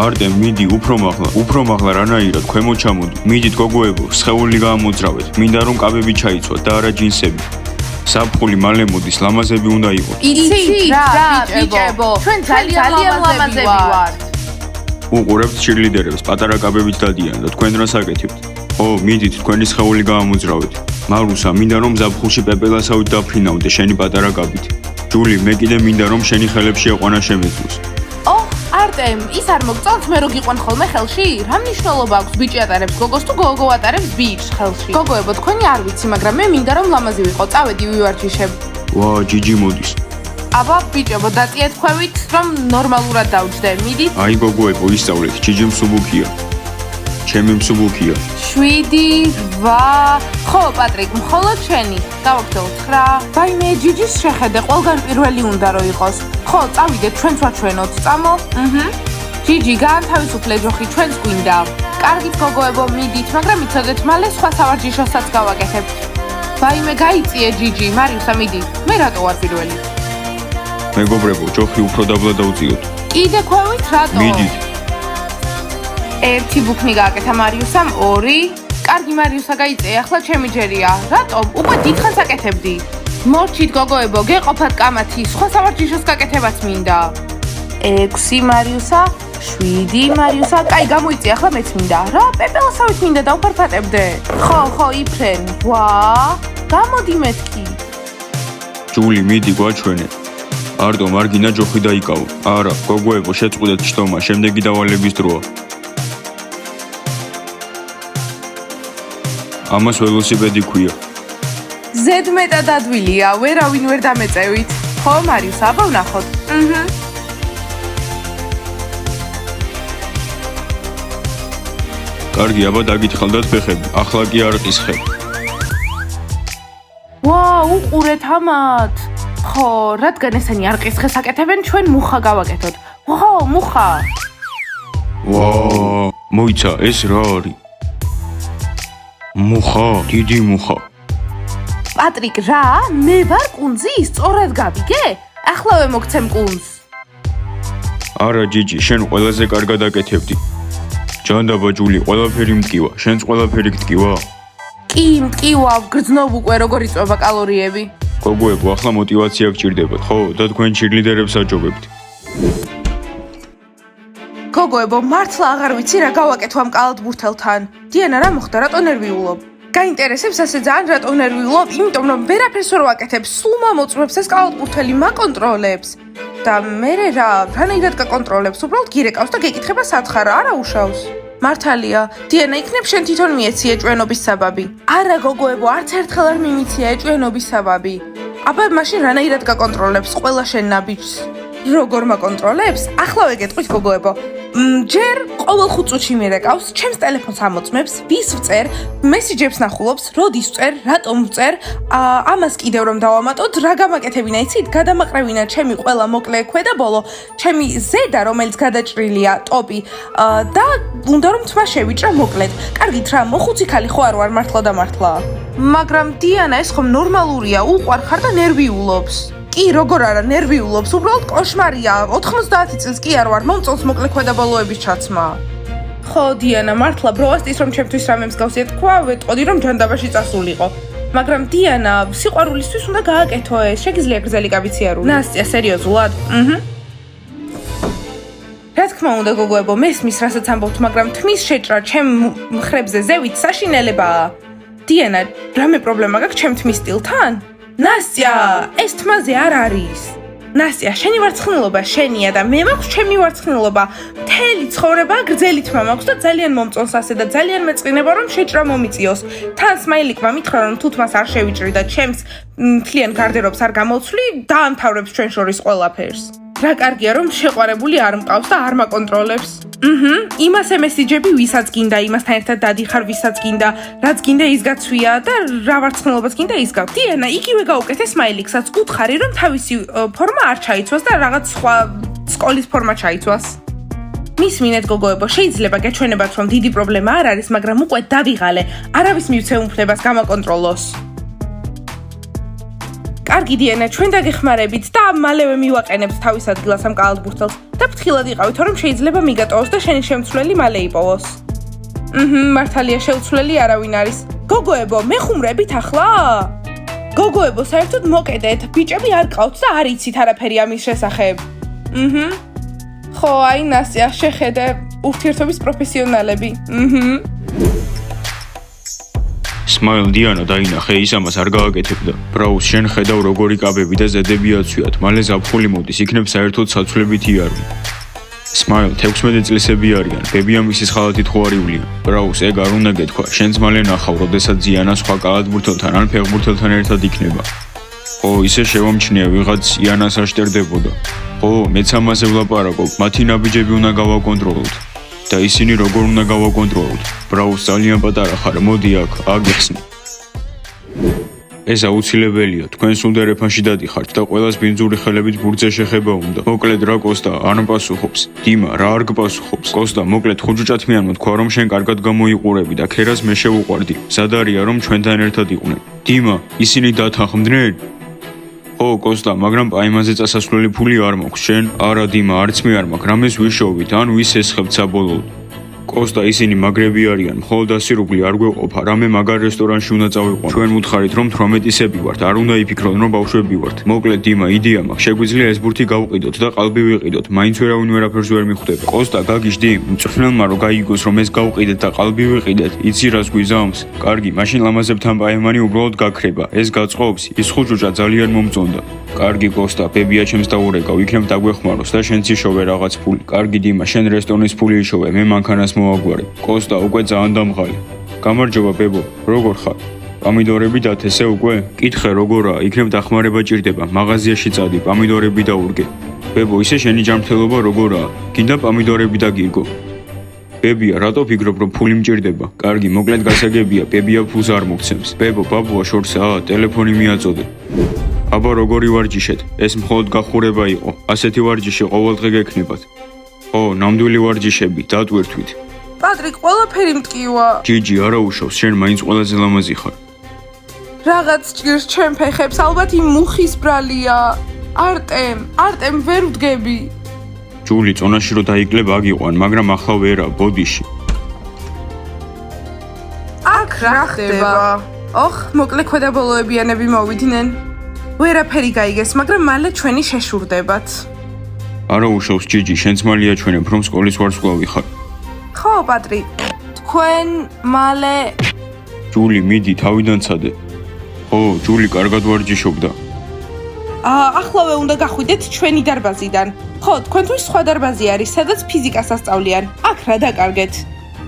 არტემ, მიდი, უფრო მაღლა რანაირად ქვემოთ ჩამოდი. მიდით გოგოებო, სხეული გაამოძრავეთ. მინდა რომ კაბები ჩაიცვათ და არა ჯინსები. საფხული მალე მოდის, ლამაზები უნდა იყოს. იცით რა, ბიჭებო, ჩვენ ძალიან ლამაზები ვართ. უყურებთ ჩირლიდერებს, პატარა კაბებით დადიან და თქვენ რას აკეთებთ? ო, მიდით, თქვენი სხეული გაამოძრავეთ. მარუსა, მინდა რომ ზაფხულში პეპელასავით დაფრინავდე შენი პატარა კაბით. ჯული, მე კიდე მინდა რომ შენი ხელებში ეყვანა შემეძლოს. არტემ, ის არ მოგწონთ მე რო გიყვან ხოლმე ხელში? რა მნიშვნელობა აქვს ბიჭი ატარებს გოგოს თუ გოგო ატარებს ბიჭს ხელში? გოგოებო, თქვენი არ ვიცი, მაგრამ მე მინდა რომ ლამაზი ვიყო. წავედი ვივარჯიშებ. ვა, ჯიჯი მოდის. აბა, ბიჭებო, დაწიეთქვევით, რომ ნორმალურად დავჯდე. მიდით. აი გოგოებო, ისწავლეთ, ჯიჯი მსუბუქია. ჩემი მსუბუქია. 7, 8. ხო, პატრიკ, მხოლოდ შენი. გავაგრძელ 9. ვაიმე, ჯიჯის შეხედე, ყველგან პირველი უნდა რომ იყოს. ხო, წავიდეთ, ჩვენც ვაჩვენოთ. წამო. ჯიჯი, გაანთავისუფლე ჯოხი, ჩვენც გვინდა. კარგით გოგოებო, მიდით, მაგრამ იცოდეთ, მალე სხვა სავარჯიშოსაც გავაკეთებთ. ვაიმე, გაიწიე ჯიჯი, მარიუსა, მიდი. მე რატო ვარ პირველი? მეგობრებო, ჯოხი უფრო დაბლა დავუწიოთ. კიდე ქვევით, რატო? მიდით. 1 ბუქნი გააკეთა მარიუსამ, 2. კარგი მარიუსა გაიწე, ახლა ჩემი ჯერია. რატომ? უკვე დიდხანს აკეთებდი. მორჩით გოგოებო, გეყოფათ კამათი, სხვა სავარჯიშოს გაკეთებაც მინდა. 6 მარიუსა, 7 მარიუსა, კაი გამოიწე, ახლა მეც მინდა. რა, პეპელასავით მინდა დავფარფატებდე. ხო, იფრენ. ვა, გამოდი მეთქი. ჯული, მიდი, გვაჩვენე. არტო, მარგინა ჯოხი დაიკავო. არა, გოგოებო, შეწყვეტეთ ჩტომა, შემდეგი დავალების დროა. ამას ველოსიპედი ქვია. ზედმეტად ადვილია, ვერავინ ვერ დამეწევით. ხო, მარიუსა, აბა ვნახოთ. კარგი, აბა დაგითხალდათ ფეხები. ახლა კი არ ყისხებ. ვა, უყურეთ ამათ. ხო, რადგან ესენი არ ყისხეს აკეთებენ, ჩვენ მუხა გავაკეთოთ. ხო, მუხა. ვა, მოიცა, ეს რა არის? მუხა, დიდი მუხა. პატრიკ, რა? მე ვარ კუნძი? სწორად გავიგე? ახლავე მოგცემ კუნძს. არა, ჯიჯი, შენ ყველაზე კარგად აკეთებდი. ჯანდაბა ჯული, ყველაფერი მტკივა, შენც ყველაფერი გტკივა? კი, მტკივა, გრძნობ უკვე როგორ იწვება კალორიები. გოგოებო, ახლა мотиваცია გჭირდებათ, ხო? და თქვენ ჩირლიდერებს აჯობებთ. გოგოებო, მართლა აღარ ვიცი რა გავაკეთო ამ კალათბურთელთან. დიანა, რა მოხდა, რატო ნერვიულობ? გაინტერესებს ასე ძალიან რატო ნერვიულობ? იმიტომ რომ ვერაფერს ვერ ვაკეთებ, სულ მომწვევს ეს კალათბურთელი, მაკონტროლებს. და მე რანაირად გაკონტროლებს, უბრალოდ გირეკავს და გეკითხება სათხარა, არა უშავს. მართალია, დიანა, იქნებ შენ თვითონ მიეცი ეჭვენობის საბაბი. არა გოგოებო, არც ერთხელ არ მიმიცია ეჭვენობის საბაბი. აბა მაშინ რანაირად გაკონტროლებს ყველა შენ ნაბიჯს? როგორ მაკონტროლებს? ახლა ვეგეტყვით გოგოებო. ჯერ ყოველ 5 წუთში მირეკავს, ჩემს ტელეფონს ამოწმებს, ვის ვწერ, მესიჯებს ნახულობს, როდის ვწერ, რატომ ვწერ, ამას კიდევ რომ დავამატოთ, რა გამაკეთებინა იცით? გადამაყრევინა ჩემი ყველა მოკლე ქვედა ბოლო, ჩემი ზედა, რომელიც გადაჭრილია, ტოპი და უნდა რომ თმა შევიჭრა მოკლედ. კარგით რა, მოხუცი ქალი ხო არ ვარ მართლა და მართლა. მაგრამ დიანა, ეს ხომ ნორმალურია, უყვარ ხარ და ნერვიულობს. კი, როგორ არა, ნერვიულობს, უბრალოდ კოშმარია. 90 წელს კი არ ვარ, მომწონს მოკლე ქვედაბოლოების ჩაცმა. ხო, დიანა, მართლა ბროვასტის რომ ჩემთვის რამე მსგავსი თქვა, ვეტყოდი რომ ჯანდაბაში წასულიყო. მაგრამ დიანა, სიყვარულისთვის უნდა გააკეთო ეს, შეგიძლია გრძელი კაბიციარული. ნასტია, სერიოზულად? რა თქმა უნდა, გოგოებო, მესმის რასაც ამბობთ, მაგრამ თმის შეჭრა ჩემ მხრებზე ზევით საშინელებაა. დიანა, რამე პრობლემა გაქვს ჩემ თმის სტილთან? ნასტია, ეს თმაზე არ არის. ნასტია, შენი ვარცხნილობა შენია და მე მაქვს ჩემი ვარცხნილობა. მთელი ცხოვრება გრძელი თმა მაქვს და ძალიან მომწონს ასე და ძალიან მეწყინება რომ შეჭრა მომიწიოს. თან სმაილიკმა მითხრა რომ თუ თმას არ შევიჭრი და ჩემს მთლიან გარდერობს არ გამოცვლი, დაამთავრებს ჩვენ შორის ყველაფერს. რა კარგია რომ შეყვარებული არ მყავს და არ მაკონტროლებს. იმას მესიჯები ვისაც გინდა, იმასთან ერთად დადიხარ ვისაც გინდა, რაც გინდა ის გაცვია და რა ვარცხნილობაც გინდა ის გაქვს. დიანა, იგივე გაუკეთე სმაილიკსაც, გუთხარი რომ თავისი ფორმა არ ჩაიცვას და რაღაც სხვა სკოლის ფორმა ჩაიცვას. მისმინეთ გოგოებო, შეიძლება გეჩვენებათ რომ დიდი პრობლემა არ არის, მაგრამ უკვე დავიღალე, არავის მივცე უმფლებას გამაკონტროლოს. კარგი დიანა, ჩვენ დაგეხმარებით და მალევე მივაყენებთ თავის ადგილას ამ კალათბურთელს. და ფრთხილად იყავით, რომ შეიძლება მიგატოვოს და შენი შემცვლელი მალე იპოვოს. მართალია შეუცვლელი არავინ არის. გოგოებო, მეხუმრებით ახლა? გოგოებო, საერთოდ მოკედეთ, ბიჭები არ ყავთ და არ იცით არაფერი ამის შესახებ. ხო, აი ნასია, შეხედე, ურთიერთობის პროფესიონალები. Smile დიანა დაინახე, ის ამას არ გააკეთებდა. ბრაუს, შენ ხედავ როგორი კაბები და ზედები აცვიათ, მალე ზაფხული მოდის, იქნებ საერთოდ საცვლებით იარვი. Smile 16 წლისები არიან, ბებიამისის ხალათით ხო არ ივლიან. ბრაუს, ეგ არ უნდა გეთქვა, შენც მალე ნახავ, როდესაც ზიანა სხვა კალათბურთელთან ან ფეხბურთელთან ერთად იქნება. ხო, ისე შევამჩნია, ვიღაც იანას აშტერდებოდა. ხო, მეც ამაზე ვლაპარაკობ, მათი ნაბიჯები უნდა გავაკონტროლოთ. და ისინი როგორ უნდა გავაკონტროლოთ? ბრაუს, ძალიან პატარა ხარ, მოდი აქ, აგიხსნი. ეს აუცილებელია, თქვენ სულდერეფანში დადიხართ და ყველას ბინძური ხელებით ბურთზე შეხება უნდა. მოკლედ რა კოსტა, არ პასუხობს. დიმა, რა არ გპასუხობს? კოსტა, მოკლედ ხუჭუჭად მიან მოთქვა, რომ შენ კარგად გამოიყურები და ქერას მე შევუყვარდი. მზადარია, რომ ჩვენთან ერთად იყვნენ. დიმა, ისინი დათანხმდნენ? ო, კოსტა, მაგრამ პაიმანზე წასასვლელი ფული არ მაქვს, შენ? არა, დიმა, არც მე არ მაქვს, რამეს ვიშოვით, ან ვის ესხებთ საბოლოოდ? კოსტა, ისინი მაგრები არიან, მხოლოდ 100 რუბლი არ გვეყოფა, რამე მაგარ რესტორანში უნდა წავიყვანო. ჩვენ ვუთხარით, რომ 18-ისები ვართ, არ უნდა იფიქრონ, რომ ბავშვები ვართ. მოკლედ, დიმა, იდეა მაქვს, შეგვიძლია ეს ბურთი გავყიდოთ და ყალბი ვიყიდოთ, მაინც ვერავინ ვერაფერს ვერ მიხვდება. კოსტა, გაგიჟდი, მწვრთნელმა რო გაიგოს, რომ ეს გავყიდეთ და ყალბი ვიყიდეთ, იცი რას გვიზამს? კარგი, მაშინ ლამაზებთან პაემანი უბრალოდ გაქრება. ეს გაწყობს, ის ხუჭუჭა ძალიან მომწონდა. კარგი, კოსტა, ბებია ჩემს დაურეკავ, იქნებ დაგვეხმაროს და შენც იშოვე რაღაც ფული. კარგი, დიმა, შენ რესტორნის ფული იშოვე, მე მანქანას მოვაგვარე. კოსტა, უკვე ძალიან დამღალი. გამარჯობა, ბებო, როგორ ხარ? პამიდორები დათესე უკვე? კითხე როგორაა, იქნებ დახმარება ჭირდება, მაღაზიაში წადი, პამიდორები დაურგე. ბებო, ისე შენი ჯანმრთელობა როგორაა? გინდა პამიდორები დაგირგო? ბებია, რატო ფიქრობ, რომ ფული მჭირდება? კარგი, მოკლედ გასაგებია, ბებია ფულს არ მოგცემს. ბებო, ბაბუა შორსაა, ტელეფონი მიაწოდე. აბა როგორი ვარჯიშეთ? ეს მხოლოდ გახურება იყო. ასეთი ვარჯიში ყოველდღე გექნებათ. ო, ნამდვილი ვარჯიშები, დატვირთვით. პატრიკ, ყველაფერი მტკივა. ჯიჯი, არა უშავს, შენ მაინც ყველაზე ლამაზი ხარ. რაღაც ჭირს ჩემ ფეხებს, ალბათ იმ მუხის ბრალია. არტემ, ვერ ვდგები. ჯული, წონაში რო დაიკლებ აგიყვან, მაგრამ ახლა ვერა, ბოდიში. აქ რა ხდება? ოხ, მოკლე ქვედაბოლოებიანები მოვიდნენ. ვერაფერი გაიგეს, მაგრამ მალე ჩვენი შეშურდებათ. არა უშავს, ჯიჯი, შენც მალე აჩვენებ, რომ სკოლის ვარსკვლავი ხარ. ხო, პატრიკ, თქვენ მალე... ჯული, მიდი, თავიდან ცადე. ო, ჯული, კარგად ვარჯიშობდა. ახლავე უნდა გახვიდეთ ჩვენი დარბაზიდან. ხო, თქვენთვის სხვა დარბაზი არის, სადაც ფიზიკას ასწავლიან. აქ რა დაკარგეთ?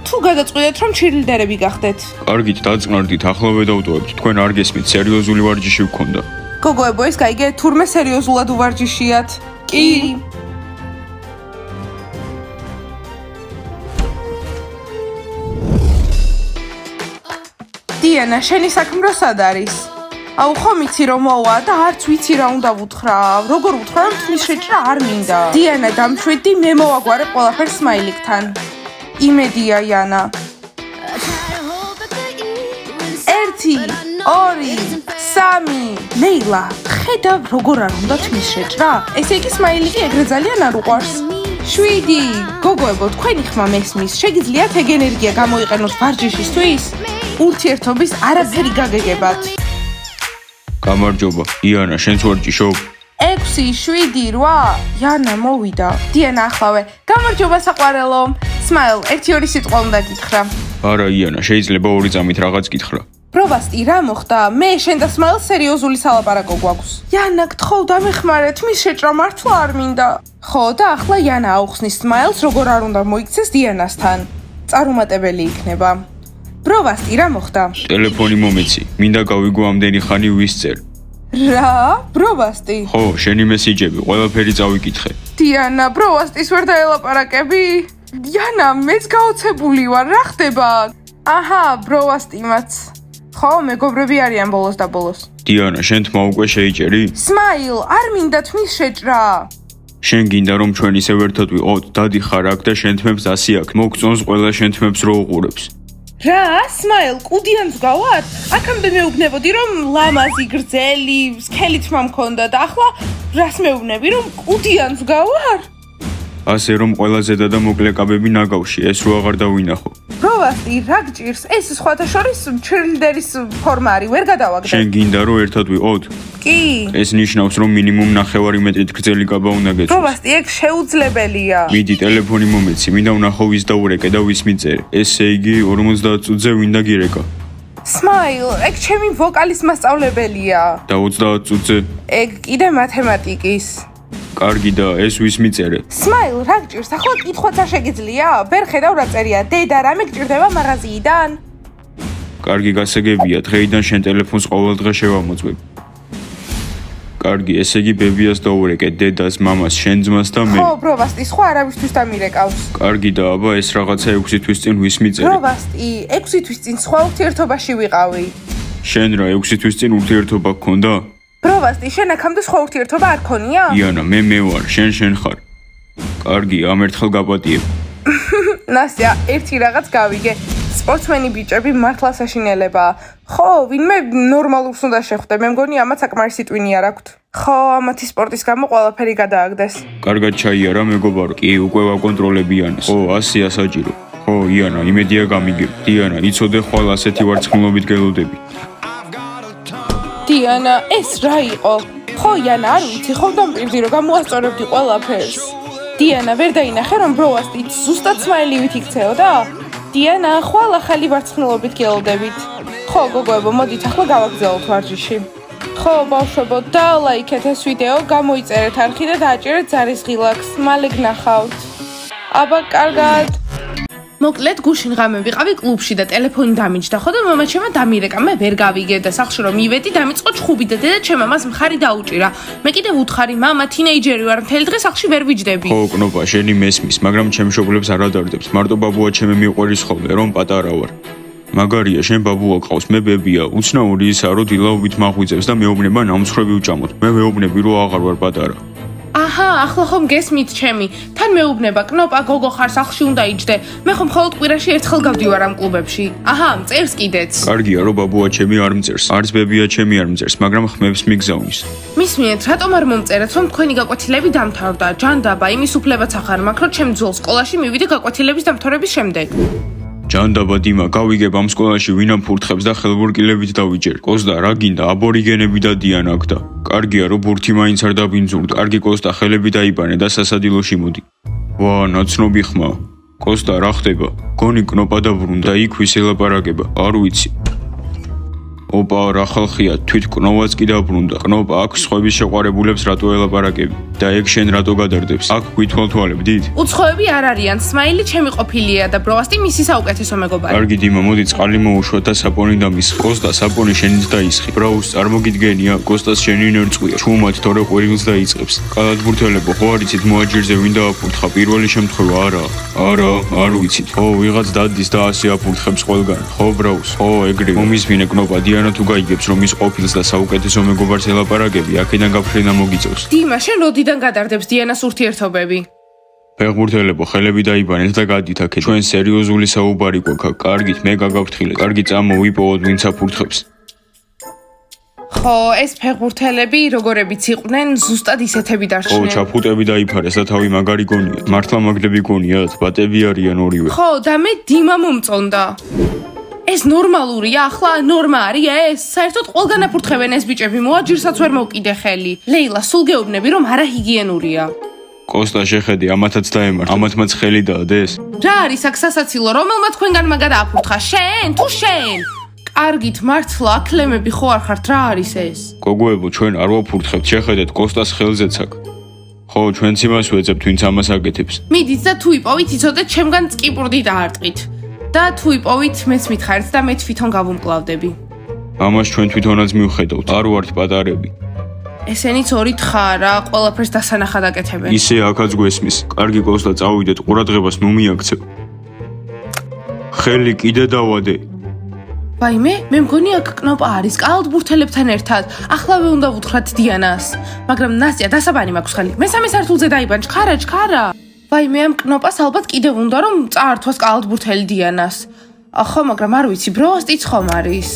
თუ გადაწყვიტეთ, რომ ჩირილდერები გახდეთ. კარგით, დაწყნარდით, ახლავე დავტოვებთ, თქვენ არ გესმით, სერიოზული ვარჯიში ვქონდა. გოგოებო, ეს გაიგე, თურმე სერიოზულად უვარჯიშიათ. კი. დიანა, შენი საქმრო სად არის? აუ, ხომ იცი რომ მოვა და არც ვიცი რა უნდა ვუთხრა. როგორ ვუთხრა, რომ თმის შეჭრა არ მინდა. დიანა, დამშვიდი, მე მოვაგვარე ყველაფერს სმაილიკთან. იმედია, იანა. 1, 2, 3. ლეილა, ხედავ როგორ არ უნდა თმის შეჭრა? ესე იგი სმაილიკი ეგრე ძალიან არ უყვარს. 7. გოგოებო, თქვენი ხმა მესმის, შეგიძლიათ ეგ ენერგია გამოიყენოთ ვარჯიშისთვის? ურთიერთობის არაფერი გაგეგებათ. გამარჯობა, იანა, შენც ვარჯიშობ? 6, 7, 8. იანა მოვიდა. დიანა ახლავე. გამარჯობა საყვარელო. სმაილ, 1-2 სიტყვა უნდა გითხრა. არა, იანა, შეიძლება 2 წამით რაღაც გითხრა. პროვასტი, რა მოხდა? მე შენ და სმაილ სერიოზული სალაპარაკო გვაქვს. იანა, გთხოვ დამეხმარე, თმის შეჭრა მართლა არ მინდა. ხო, და ახლა იანა აუხსნის სმაილს, როგორ არ უნდა მოიქცეს დიანასთან. წარუმატებელი იქნება. პროვასტი, რა მოხდა? ტელეფონი მომეცი, მინდა გავიგო ამდენი ხანი ვისწერ. რა? პროვასტი? ხო, შენი მესიჯები, ყველაფერი წავიკითხე. დიანა, პროვასტის ვერ დაელაპარაკები? დიანა, მეც გაოცებული ვარ, რა ხდება? აჰა, პროვასტიმაც. ხო, მეგობრები არიან ბოლოს და ბოლოს. დიანა, შენ თმა უკვე შეიჭერი? სმაილ, არ მინდა თმის შეჭრა. შენ გინდა რომ ჩვენ ისევ ერთად ვიყოთ, დადიხარ აქ და შენ თმებს ასი აქ, მოგწონს ყველა შენ თმებს რო უყურებს. რა, სმაილ, კუდიანს გავარ? აქამდე მეუბნებოდი, რომ ლამაზი, გრძელი, სქელი თმა მქონდა და ახლა რას მეუბნები, რომ კუდიანს გავარ? ასე რომ ყველა ზედა და მოკლე კაბები ნაგავში, ეს რო აღარ დავინახო. პროვასტი, რა გჭირს? ეს სხვათა შორის ჩერლიდერის ფორმა არის, ვერ გადავაგდე. შენ გინდა რომ ერთად ვიყოთ? კი. ეს ნიშნავს რომ მინიმუმ 9 მეტრით გრძელი კაბა უნდა გეცვას. პროვასტი, ეგ შეუძლებელია. მიდი ტელეფონი მომეცი, მინდა ვნახო ვის დაურეკე და ვის მიწერე. ესე იგი 50 წუთზე ვინ დაგირეკა? Smile, ეგ ჩემი ვოკალის მასწავლებელია. და 30 წუთზე? ეგ კიდე მათემატიკის. კარგი და ეს ვის მიწერე? Smile, რა გჭირს? ახლა კითხვაც არ შეგიძლია? ვერ ხედავ რა წერია. დედა, რამე გჭირდება მაღაზიიდან? კარგი გასაგებია, დღეიდან შენ ტელეფონს ყოველ დღე შევამოწმებ. კარგი, ესე იგი ბებიას დაურეკე, დედას, მამას, შენ ძმას და მე. ხო, პროვასტი, სხვა არავისთვის დამირეკავს. კარგი და აბა ეს რაღაცა 6 თვის წინ ვის მიწერე? პროვასტი, 6 თვის წინ სხვა ურთიერთობაში ვიყავი. შენ რა 6 თვის წინ ურთიერთობა გქონდა? პროვასტი, შენ აქამდე სხვა ურთიერთობა არ ქონია? იანა, მე ვარ, შენ ხარ. კარგი, ამ ერთხელ გაპატიებ. ნასტია, ერთი რაღაც გავიგე. სპორტსმენი ბიჭები მართლა საშინელებაა. ხო, ვინმე ნორმალურს უნდა შეხვდე. მე მგონი ამათ საკმარისი ტვინი არ აქვთ. ხო, ამათი სპორტის გამო ყველაფერი გადააგდეს. კარგად ჩაიარა მეგობარო. კი, უკვე ვაკონტროლებიანეს. ხო, 100-ია საჭირო. ხო, იანა, იმედია გამიგებ. დიანა, იცოდე ხვალ ასეთი ვარცხნილობით გელოდები. დიანა, ეს რა იყო? ხო, იანა, არ ვიცი, ხომ დამპირდი რომ გამოასწორებდი ყველაფერს. დიანა, ვერ დაინახე რომ ბროვასტი ზუსტად სმაილივით იქცეოდა? დიანა, ხვალ ახალი ვარცხნილობით გელოდებით. ხო, გოგოებო, მოდით ახლა გავაგზავნოთ ვარჯიში. ხო, ბავშვებო, დალაიქეთ ეს ვიდეო, გამოიწერეთ არხი და დააჭერეთ ზარის ღილაკს. მალე გნახავთ. აბა, კარგად. მოკლედ გუშინ ღამე ვიყავი კლუბში და ტელეფონი დამიჯდა ხო და მამა ჩემმა დამირეკა მე ვერ გავიგე და სახლში რომ მივედი დამიწყო ჩხუბი და დედა ჩემ მამას მხარი დაუჭირა მე კიდევ უთხარი მამა თინეიჯერი ვარ მთელი დღე სახლში ვერ ვიჯდები ხო კნოპა შენი მესმის მაგრამ ჩემ მშობლებს არ ადარდებს მარტო ბაბუა ჩემი მიყვარის ხოლმე რომ პატარა ვარ მაგარია შენ ბაბუა ყავს მე ბებია უცნაური ისა რომ დილაობით მაღვიძებს და მეუბნება ნამცხრები უჭამოთ მე მეუბნები რომ აღარ ვარ პატარა აჰა, ახლა ხომ გესმით ჩემი. თან მეუბნება, კნოპა გოგო ხარ სახლში უნდა იჯდე. მე ხომ მხოლოდ კვირაში ერთხელ გავდივარ ამ კლუბებში. აჰა, მწერს კიდეც. კარგია, რომ ბაბუა ჩემი არ მწერს. არც ბებია ჩემი არ მწერს, მაგრამ ხმებს მიგზავნის. მისმენთ, რატომ არ მომწერეთ, რომ თქვენი გაკვეთილები დამთავრდა? ჯანდაბა, იმის უფლებაც ახარ მაქვს, რომ ჩემ ძველ სკოლაში მივიდე გაკვეთილების დამთავრების შემდეგ. ჯანდაბა დიმა, გავიგებ ამ სკოლაში ვინამ ფურთხებს და ხელბურკილებით დავიჯერ. კოსტა, რა გინდა, აბორიგენები და დიანა გდა. კარგია, რომ ბურთი მაინც არ დაბინძურდ. კარგი კოსტა, ხელები დაიბანე და სასადილოში მოდი. ვა, ნაცნობი ხმა. კოსტა, რა ხდება? გონი კნოპა დაბრუნდა, იქ ვის ელაპარაკება? არ ვიცი. ოპა, რა ხალხია, თვით კნოვაც კი დაბრუნდა. კნოპა, აქ სხვების შეყვარებულებს რატო ელაპარაკები? და ეგ შენ რატო გადარდებს? აქ გვითვალთვალებდით? უცხოები არ არიან, სმაილი ჩემი ყოფილია და ბროვასტი მისი საუკეთესო მეგობარი. კარგი დიმა, მოდი წყალი მოუშვა და საპონი დამისხ. კოსტა, საპონი შენიც დაისხი. ბრაუს, წარმოგიდგენია, კოსტას შენი ნერწყვია. ჩუმად თორე ყვირილს დაიწყებს. კალათბურთელებო, ხო არ იცით მოაჯირზე ვინ დააფურთხა? პირველი შემთხვევა არა. არა, არ ვიცით. ხო, ვიღაც დადის და ასე აფურთხებს ყველგან. ხო, ბრაუს, ხო, ეგრევე. მომისმინე კნოპა, დიანა თუ გაიგებს რომ ის ყოფილს და საუკეთესო მეგობარს ელაპარაკები, აქედან გაფრენა მოგიწევს. დიმა, შენ როდიდან გადარდებს დიანას ურთიერთობები? ფეხბურთელებო, ხელები დაიბანეთ და გადით აქეთ. ჩვენ სერიოზული საუბარი გვაქვს. კარგით, მე გაგაფრთხილეთ. კარგი წამო ვიპოვოთ ვინც აფურთხებს. ხო, ეს ფეხბურთელები როგორებიც იყვნენ, ზუსტად ისეთები ხო, დარჩნენ. ჩაფუტები დაიფარეს და თავი მაგარი გონიათ. მართლა მაგდები გონიათ, ბატები არიან ორივე. ხო, და მე დიმა მომწონდა. ეს ნორმალურია, ახლა ნორმა არის ეს? საერთოდ ყველგან აფურთხებენ ეს ბიჭები, მოაჯირსაც ვერ მოვკიდე ხელი. ლეილა, სულ გეუბნები რომ არაჰიგიენურია. კოსტა, შეხედე, ამათაც დაემართ. ამათმაც ხელი დაადეს. რა არის აქ სასაცილო, რომელმა თქვენგანმა გადააფურთხა? შენ, თუ შენ? კარგით, მართლა, აკლემები ხო არ ხართ, რა არის ეს? გოგოებო, ჩვენ არ ვაფურთხებთ, შეხედეთ, კოსტას ხელზეც აქ. ხო, ჩვენც იმას ვეძებთ, ვინც ამას აკეთებს. მიდით და თუ იპოვით, იცოდეთ, ჩემგან წკიპურდი დაარტყით. და თუ იპოვით, მეც მითხარით და მე თვითონ გავუმკლავდები. ამას ჩვენ თვითონაც მივხედავთ. არ ვართ პატარები. ესენიც ორი თხა რა, ყველაფერს დასანახად აკეთებენ. ისე აქაც გვესმის. კარგი კოსტა, წავიდეთ, ყურადღებას ნუ მიაქცევ. ხელი კიდე დავადე. ვაიმე, მე მგონი აქ კნოპა არის კალათბურთელებთან ერთად.ახლავე უნდა ვუთხრათ დიანას. მაგრამ ნასტია, დასაბანი მაქვს ხელი. მესამე სართულზე დაიბან, ჩქარა. ვაიმე, ამ კნოპას ალბათ კიდევ უნდა რომ წაართვას კალათბურთელი დიანას. ახო, მაგრამ არ ვიცი, ბროვასტიც ხომ არის.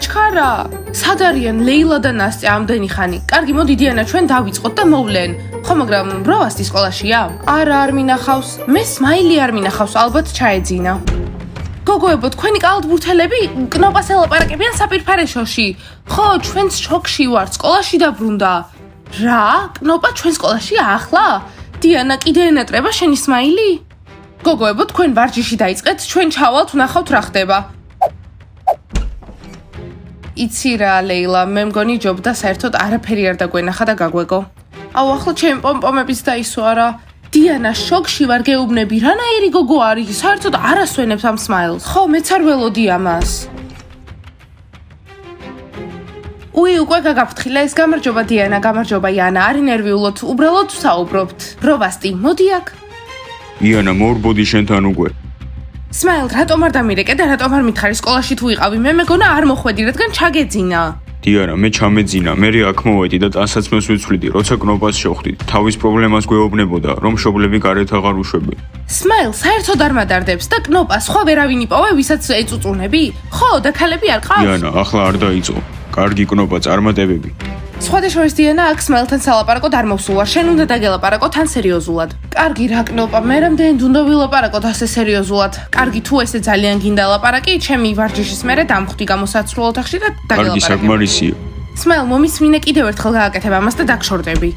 ჩქარა. სად არიან ლეილა და ნასტია ამდენი ხანი? კარგი, მოდი დიანა, ჩვენ დავიწყოთ და მოვლენ. ხო, მაგრამ ბროვასტი სკოლაშია? არა, არ მინახავს. მე სმაილი არ მინახავს, ალბათ ჩაეძინა. გოგოებო, თქვენი კალათბურთელები კნოპას ელაპარაკებიან საპირფარეშოში. ხო, ჩვენც შოქში ვართ, სკოლაში დაბრუნდა. რა? კნოპა ჩვენ სკოლაში ახლა? დიანა, კიდე ენატრება შენი სმაილი? გოგოებო, თქვენ ვარჯიში დაიწყეთ, ჩვენ ჩავალთ, ვნახავთ რა ხდება. იცი რა, ლეილა, მე მგონი ჯობდა საერთოდ არაფერი არ დაგვენახა და გაგვეგო. აუ, ახლა ჩემი პომპომებიც დაისვა რა. დიანა, შოქში ვარ, გეუბნები, რანაირი გოგო არის, საერთოდ არ ასვენებს ამ სმაილს. ხო, მეც არ ველოდი ამას. უი, უკვე გაგაფრთხილა, ეს გამარჯობა დიანა, გამარჯობა იანა, არ ინერვიულოთ, უბრალოდ საუბრობთ. ბროვასტი, მოდი აქ. იანა, მორბოდი შენთან უკვე. სმაილ, რატომ არ დამირეკე და რატომ არ მითხარი სკოლაში თუ ვიყავი? მე მეგონა არ მოხვედი, რადგან ჩაგეძინა. დიანა, მე ჩამეძინა, მე აქ მოვედი და ტანსაცმელს ვიცვლიდი, როცა კნოპას შევხვდით. თავის პრობლემას გვეუბნებოდა, რომ მშობლები გარეთ აღარ უშვებენ. სმაილ, საერთოდ არ მადარდებს და კნოპა სხვა ვერავინ იპოვე, ვისაც ეწუწუნები? ხო, და ქალები არ ყავს? დიანა, ახლა არ დაიწყო. კარგი კნოპა, წარმატებები. სხვადასხვა დიანა, აქ სმაილთან სალაპარაკოდ არ მოვსულა, შენ უნდა დაგელაპარაკო თან სერიოზულად. კარგი რა კნოპა, მე რამდენი უნდა ვილაპარაკოთ ასე სერიოზულად. კარგი, თუ ესე ძალიან გინდა ლაპარაკი, ჩემი ვარჯიშის მერე დამხვდი გამოსაცვლელ ოთახში და კარგი დაგელაპარაკე. საკმარისია. სმაილ, მომისმინე კიდევ ერთხელ გააკეთებ ამას და დაგშორდები.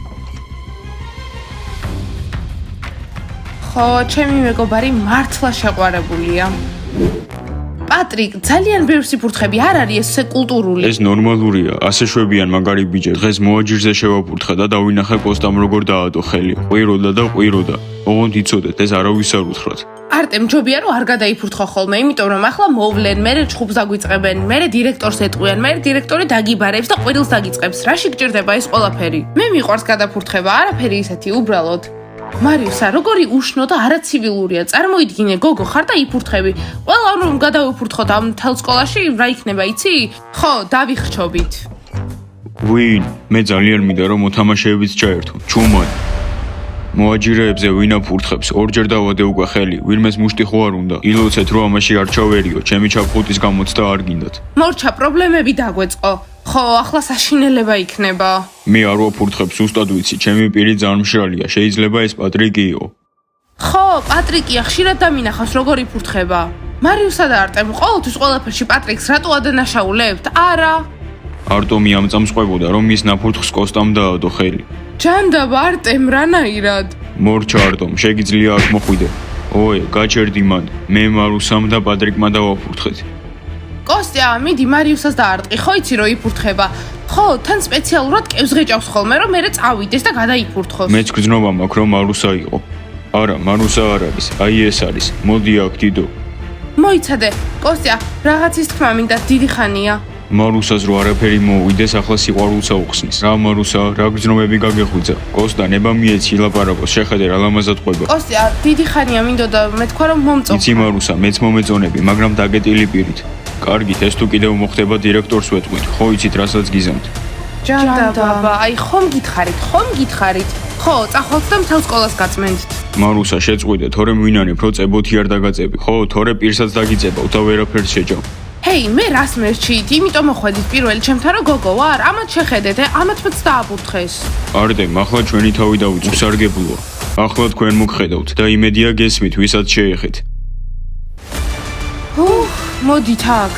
ხო, ჩემი მეგობარი მართლა შეყვარებულია. პატრიკ, ძალიან ბევრი სიფურთხები არ არის ესე კულტურული. ეს ნორმალურია, ასე შვებიან მაგარი ბიჭი. დღეს მოაჯირზე შევაფურთხა და დავინახე კოსტამ როგორ დაადო ხელი. ყვიროდა და ყვიროდა. ოღონდ იცოდეთ, ეს არავის არ უთხრათ. არტემ, ჯობია რომ არ გადაიფურთხო ხოლმე, იმიტომ რომ ახლა მოვლენ, მერე ჩხუბს დაგვიწყებენ, მერე დირექტორს ეტყვიან, მერე დირექტორი დაგიბარებს და ყვირილს დაგიწყებს. რაში გჭირდება ეს ყველაფერი? მე მიყვარს გადაფურთხება, არაფერი ისეთი, უბრალოდ. მარიუსა, როგორი უშნო და არაცივილურია. წარმოიდგინე, გოგო ხარ და იფურთხები. ყველა რომ გადავიფურთხოთ ამ მთელ სკოლაში, რა იქნება, იცი? ხო, დავიხრჩობით. ვინ? მე ძალიან მინდა რომ მოთამაშეებიც ჩაერთო. ჩუმად. მოაჯირეებზე ვინ აფურთხებს? ორჯერ დავადე უკვე ხელი. ვინმეს მუშტი ხო არ უნდა. ილოცეთ რომ ამაში არ ჩავერიო. ჩემი ჩაფხუტის გამოცდა არ გინდათ. მორჩა, პრობლემები დაგვეწყო. ხო, ახლა საშინელება იქნება. მე არ ვაფურთხებ, ზუსტად ვიცი, ჩემი პირი ძალიან მშრალია. შეიძლება ეს პატრიკი იყო. ხო, პატრიკია, ხშირად დამინახავს როგორ იფურთხება. მარიუსა და არტემ, ყოველთვის ყველაფერში პატრიკს რატო ადანაშაულებთ? არა. არტომი ამწამსყვებოდა, რომ მის ნაფურთხს კოსტამ დაადო ხელი. ჯანდაბ არტემ, რანაირად? მორჩა არტომ, შეგიძლია აქ მოხვიდე. ოე, გაჩერდი მან. მე მარუსამ და პატრიკმა დავაფურთხეთ. კოსტია, მიდი მარიუსას დაარტყი, ხო იცი რომ იფურთხება. ხო, თან სპეციალურად კევს ღეჭავს ხოლმე, რომ მერე წავიდეს და გადაიფურთხოს. მეც გრძნობა მაქვს, რომ მარუსა იყო. არა, მარუსა არ არის, აი ეს არის. მოდი აქ დიდო. მოიცადე, კოსტია, რაღაცის თქმა მინდა, დიდი ხანია. მარუსას რო არაფერი მოუვიდეს, ახლა სიყვარულსა უხსნის. რა მარუსა, რა გრძნობები გაგეხვიძა. კოსტა, ნება მიეცი ლაპარაკოს, შეხედე რა ლამაზად ყვება. კოსტია, დიდი ხანია მინდოდა, მე თქვა რომ მომწონს. იცი მარუსა, მეც მომეწონები, მაგრამ დაგეტილი პირით. კარგით, ეს თუ კიდევ მოხდება დირექტორს ვეთყვით. ხო იცით, რასაც გიზამთ. ჯანდაბა, აი ხომ გითხარით. ხო, წახვალთ და მთელ სკოლას გაწმენდით. მარუსა, შეწყვიდე, თორემ ვინანებ, რო წებოთი არ დაგაწები. ხო, თორე პირსაც დაგიწებავ და ვერაფერს შეჯავ. ჰეი, მე რას მერჩით? იმიტომ მოხვედით პირველ ჩემთან რომ გოგო ვარ, ამათ შეხედეთ, ამათ მეც დააფურთხეს. არტემ, ახლა ჩვენი თავი დავიწყო, სარგებლოა. ახლა თქვენ მოგხედავთ და იმედია გესმით, ვისაც შეეხეთ. მოდით აქ.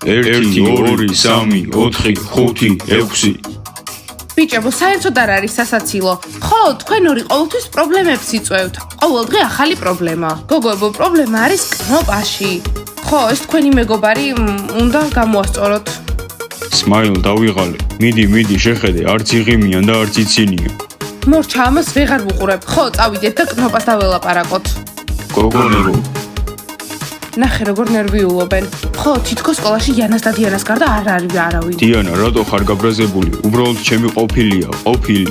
ერთი, ორი, სამი, ოთხი, ხუთი, ექვსი. ბიჭებო, საერთოდ არ არის სასაცილო. ხო, თქვენ ორი ყოველთვის პრობლემებს იწვევთ. ყოველ დღე ახალი პრობლემა. გოგოებო, პრობლემა არის კნოპაში. ხო, ეს თქვენი მეგობარი უნდა გამოასწოროთ. სმაილ, დავიღალე. მიდი, შეხედე, არც იღიმიან და არც იცინია. მორჩა, ამას ვეღარ ვუყურებ. ხო, წავიდეთ და კნოპას დაველაპარაკოთ. გოგონებო, ნახე როგორ ნერვიულობენ. ხო, თითქოს სკოლაში იანას და დიანას გარდა არ არის არავინ. დიანა, რატო ხარ გაბრაზებული? უბრალოდ ჩემი ყოფილია, ყოფილი.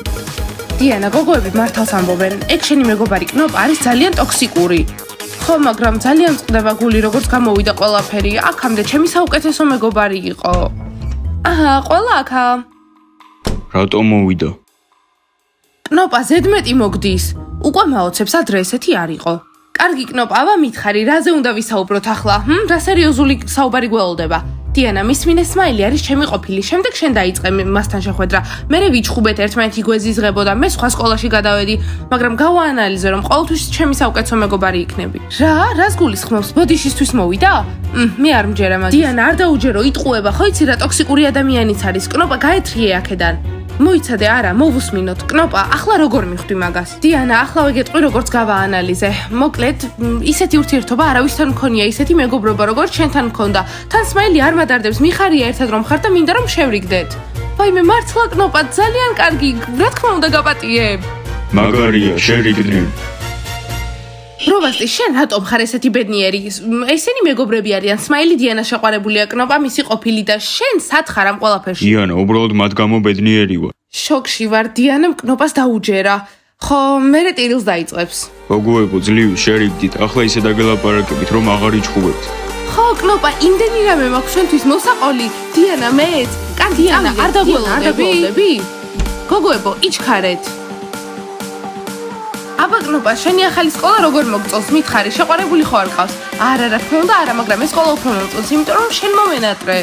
დიანა, გოგოები მართალს ამბობენ. ეგ შენი მეგობარი კნოპ არის ძალიან ტოქსიკური. ხო, მაგრამ ძალიან წყდება გული, როგორც გამოვიდა ყველაფერი. აქამდე ჩემი საუკეთესო მეგობარი იყო. აჰა, ყველა აქა. რატო მოვიდა? კნოპა ზედმეტი მოგდის. უკვე მაოცებს ადრე ესეთი არ იყო. კარგი კნოპა, აბა მითხარი, რაზე უნდა ვისაუბროთ ახლა? რა სერიოზული საუბარი გველოდება? დიანა, მის მინე სმაილი არის ჩემი ყოფილი. შემდეგ შენ დაიწყე მასთან შეხვედრა. მე ვიჩხუბეთ ერთმანეთი გვეზიზღებოდა, მე სხვა სკოლაში გადავედი, მაგრამ გავაანალიზე რომ ყოველთვის ჩემი საუკეთესო მეგობარი იქნები. რას გულისხმობს? ბოდიშისთვის მოვიდა? მე არ მჯერა მაგის. დიანა, არ დაუჯერო, იტყუება, ხო იცი რა ტოქსიკური ადამიანიც არის. კნოპა, გაეთრიე აქედან. მოიცადე არა, მოვუსმინოთ. კნოპა, ახლა როგორ მიხვდი მაგას? დიანა, ახლა ვეგეტყვი როგორც გავაანალიზე. მოკლედ, ისეთი ურთიერთობა არავისთან მქონია, ისეთი მეგობრობა როგორც შენთან მქონდა. თან სმაილი არ მადარდებს, მიხარია ერთად რომ ხარ და მინდა რომ შევრიგდეთ. ვაიმე, მართლა კნოპა, ძალიან კარგი, რა თქმა უნდა გაპატიებ. მაგარია, შერიგდნენ. რობასტი, შენ რატომ ხარ ესეთი ბედნიერი? ესენი მეგობრები არიან, სმაილი დიანა შეყვარებულია, კნოპა მისი ყოფილი და შენ სად ხარ ამ ყველაფერში? იანა, უბრალოდ მათ გამო ბედნიერი ვარ. შოკში ვარ, დიანამ კნოპას დაუჯერა. ხო, მერე ტირილს დაიწყებს. გოგოებო, ძლივი, შერიგდით, ახლა ისე დაგელაპარაკებით, რომ აღარ იჩხუბებთ. ხო, კნოპა, იმდენი რამე მაქვს შენთვის მოსაყოლი. დიანა, მეც. დიანა, არ დაგველოდები? გოგოებო, იჩქარეთ. აბა კნოპა, შენი ახალი სკოლა როგორ მოგწონს? მითხარი, შეყვარებული ხო არ ყავს? არა, რა თქმა უნდა, არა, მაგრამ ეს სკოლა უფრო მომწონს, იმიტომ რომ შენ მომენატრე.